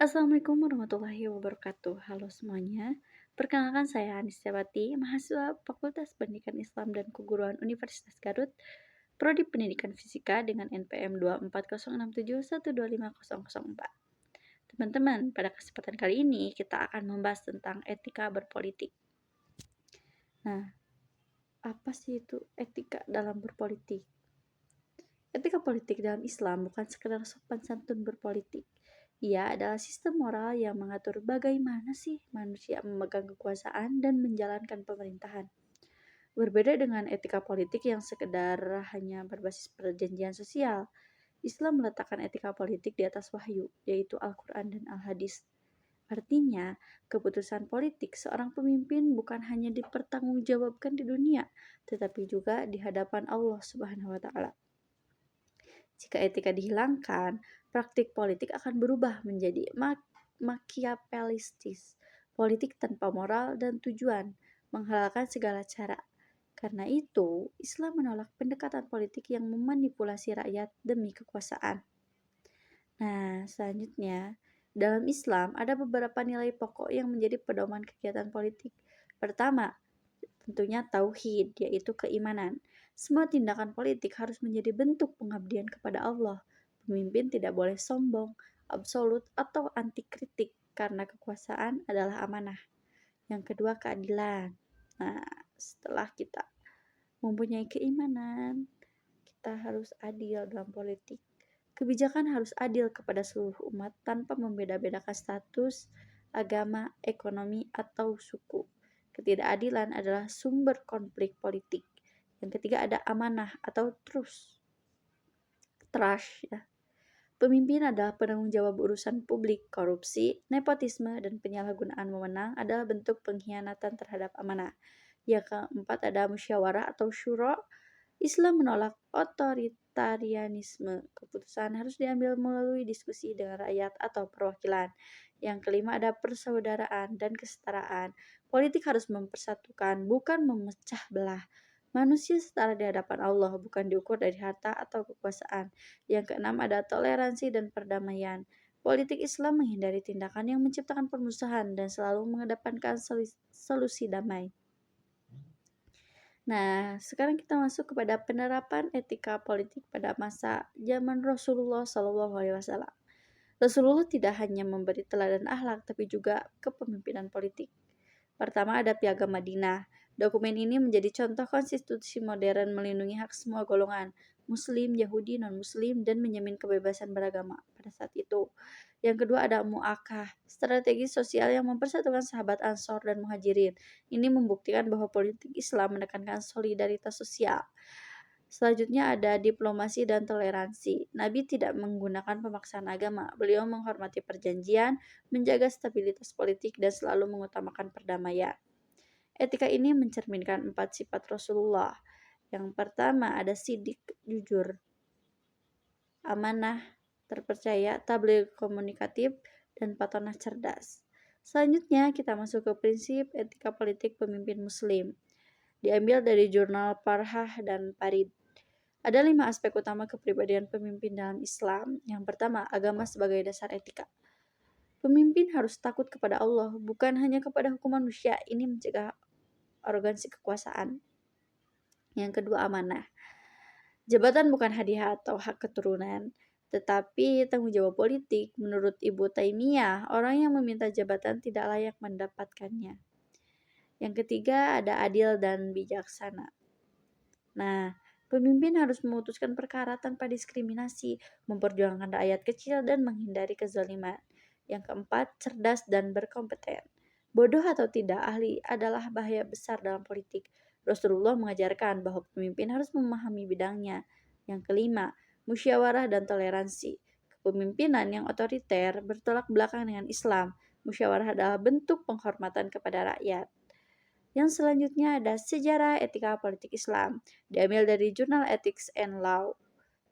Assalamualaikum warahmatullahi wabarakatuh. Halo semuanya. Perkenalkan saya Anistiawati, mahasiswa Fakultas Pendidikan Islam dan Keguruan Universitas Garut, Prodi Pendidikan Fisika dengan NPM 24067125004. Teman-teman, pada kesempatan kali ini kita akan membahas tentang etika berpolitik. Nah, apa sih itu etika dalam berpolitik? Etika politik dalam Islam bukan sekedar sopan santun berpolitik. Ia adalah sistem moral yang mengatur bagaimana sih manusia memegang kekuasaan dan menjalankan pemerintahan. Berbeda dengan etika politik yang sekedar hanya berbasis perjanjian sosial, Islam meletakkan etika politik di atas wahyu, yaitu Al-Quran dan Al-Hadis. Artinya, keputusan politik seorang pemimpin bukan hanya dipertanggungjawabkan di dunia, tetapi juga di hadapan Allah Subhanahu wa Ta'ala. Jika etika dihilangkan, praktik politik akan berubah menjadi makiavelistis, politik tanpa moral dan tujuan, menghalalkan segala cara. Karena itu, Islam menolak pendekatan politik yang memanipulasi rakyat demi kekuasaan. Nah, selanjutnya, dalam Islam ada beberapa nilai pokok yang menjadi pedoman kegiatan politik. Pertama, tentunya tauhid, yaitu keimanan. Semua tindakan politik harus menjadi bentuk pengabdian kepada Allah. Pemimpin tidak boleh sombong, absolut, atau anti kritik karena kekuasaan adalah amanah. Yang kedua, keadilan. Nah, setelah kita mempunyai keimanan, kita harus adil dalam politik. Kebijakan harus adil kepada seluruh umat tanpa membeda-bedakan status, agama, ekonomi, atau suku. Ketidakadilan adalah sumber konflik politik. Yang ketiga ada amanah atau trust ya. Pemimpin adalah penanggung jawab urusan publik. Korupsi, nepotisme, dan penyalahgunaan wewenang adalah bentuk pengkhianatan terhadap amanah. Yang keempat ada musyawarah atau syuro. Islam menolak otoritarianisme. Keputusan harus diambil melalui diskusi dengan rakyat atau perwakilan. Yang kelima ada persaudaraan dan kesetaraan. Politik harus mempersatukan, bukan memecah belah. Manusia setara di hadapan Allah, bukan diukur dari harta atau kekuasaan. Yang keenam ada toleransi dan perdamaian. Politik Islam menghindari tindakan yang menciptakan permusuhan dan selalu mengedepankan solusi damai. Nah, sekarang kita masuk kepada penerapan etika politik pada masa zaman Rasulullah SAW. Rasulullah tidak hanya memberi teladan akhlak, tapi juga kepemimpinan politik. Pertama ada Piagam Madinah. Dokumen ini menjadi contoh konstitusi modern melindungi hak semua golongan, Muslim, Yahudi, non-Muslim, dan menjamin kebebasan beragama pada saat itu. Yang kedua ada Mu'akkah, strategi sosial yang mempersatukan sahabat Ansor dan Muhajirin. Ini membuktikan bahwa politik Islam menekankan solidaritas sosial. Selanjutnya ada diplomasi dan toleransi. Nabi tidak menggunakan pemaksaan agama. Beliau menghormati perjanjian, menjaga stabilitas politik, dan selalu mengutamakan perdamaian. Etika ini mencerminkan 4 sifat Rasulullah. Yang pertama ada sidik, jujur, amanah, terpercaya, tabligh komunikatif, dan patonah cerdas. Selanjutnya kita masuk ke prinsip etika politik pemimpin muslim. Diambil dari jurnal Parhah dan Parid. Ada 5 aspek utama kepribadian pemimpin dalam Islam. Yang pertama, agama sebagai dasar etika. Pemimpin harus takut kepada Allah, bukan hanya kepada hukum manusia. Ini mencegah arogansi kekuasaan. Yang kedua, amanah. Jabatan bukan hadiah atau hak keturunan, tetapi tanggung jawab politik. Menurut Ibnu Taimiyah, orang yang meminta jabatan tidak layak mendapatkannya. Yang ketiga, ada adil dan bijaksana. Nah, pemimpin harus memutuskan perkara tanpa diskriminasi, memperjuangkan rakyat kecil, dan menghindari kezaliman. Yang keempat, cerdas dan berkompeten. Bodoh atau tidak ahli adalah bahaya besar dalam politik. Rasulullah mengajarkan bahwa pemimpin harus memahami bidangnya. Yang kelima, musyawarah dan toleransi. Kepemimpinan yang otoriter bertolak belakang dengan Islam. Musyawarah adalah bentuk penghormatan kepada rakyat. Yang selanjutnya ada sejarah etika politik Islam, diambil dari jurnal Ethics and Law.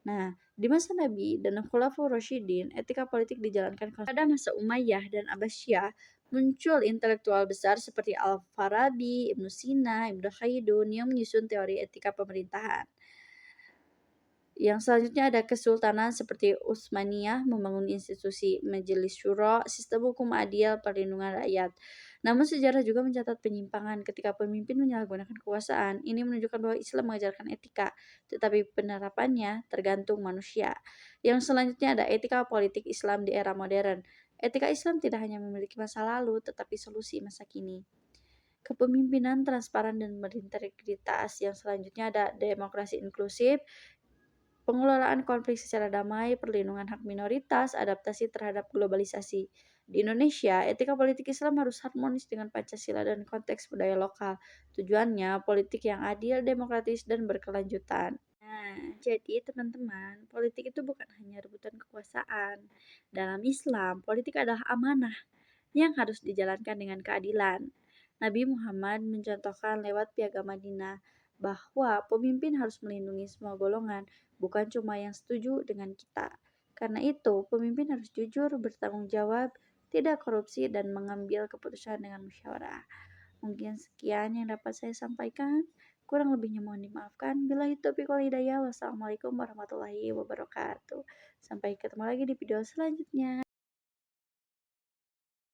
Nah, di masa Nabi dan Khulafaur Rasyidin, etika politik dijalankan pada masa Umayyah dan Abbasiyah, muncul intelektual besar seperti Al-Farabi, Ibnu Sina, Ibnu Khaldun yang menyusun teori etika pemerintahan. Yang selanjutnya ada kesultanan seperti Utsmaniyah membangun institusi Majelis Syuro, sistem hukum adil, perlindungan rakyat. Namun sejarah juga mencatat penyimpangan ketika pemimpin menyalahgunakan kekuasaan. Ini menunjukkan bahwa Islam mengajarkan etika, tetapi penerapannya tergantung manusia. Yang selanjutnya ada etika politik Islam di era modern. Etika Islam tidak hanya memiliki masa lalu, tetapi solusi masa kini. Kepemimpinan transparan dan berintegritas. Yang selanjutnya ada demokrasi inklusif, pengelolaan konflik secara damai, perlindungan hak minoritas, adaptasi terhadap globalisasi. Di Indonesia, etika politik Islam harus harmonis dengan Pancasila dan konteks budaya lokal. Tujuannya politik yang adil, demokratis, dan berkelanjutan. Nah, jadi teman-teman, politik itu bukan hanya rebutan kekuasaan. Dalam Islam, politik adalah amanah yang harus dijalankan dengan keadilan. Nabi Muhammad mencontohkan lewat Piagam Madinah bahwa pemimpin harus melindungi semua golongan, bukan cuma yang setuju dengan kita. Karena itu, pemimpin harus jujur, bertanggung jawab, tidak korupsi, dan mengambil keputusan dengan musyawarah. Mungkin sekian yang dapat saya sampaikan. Kurang lebihnya mohon dimaafkan. Billahi taufiq wal hidayah. Wassalamualaikum warahmatullahi wabarakatuh. Sampai ketemu lagi di video selanjutnya.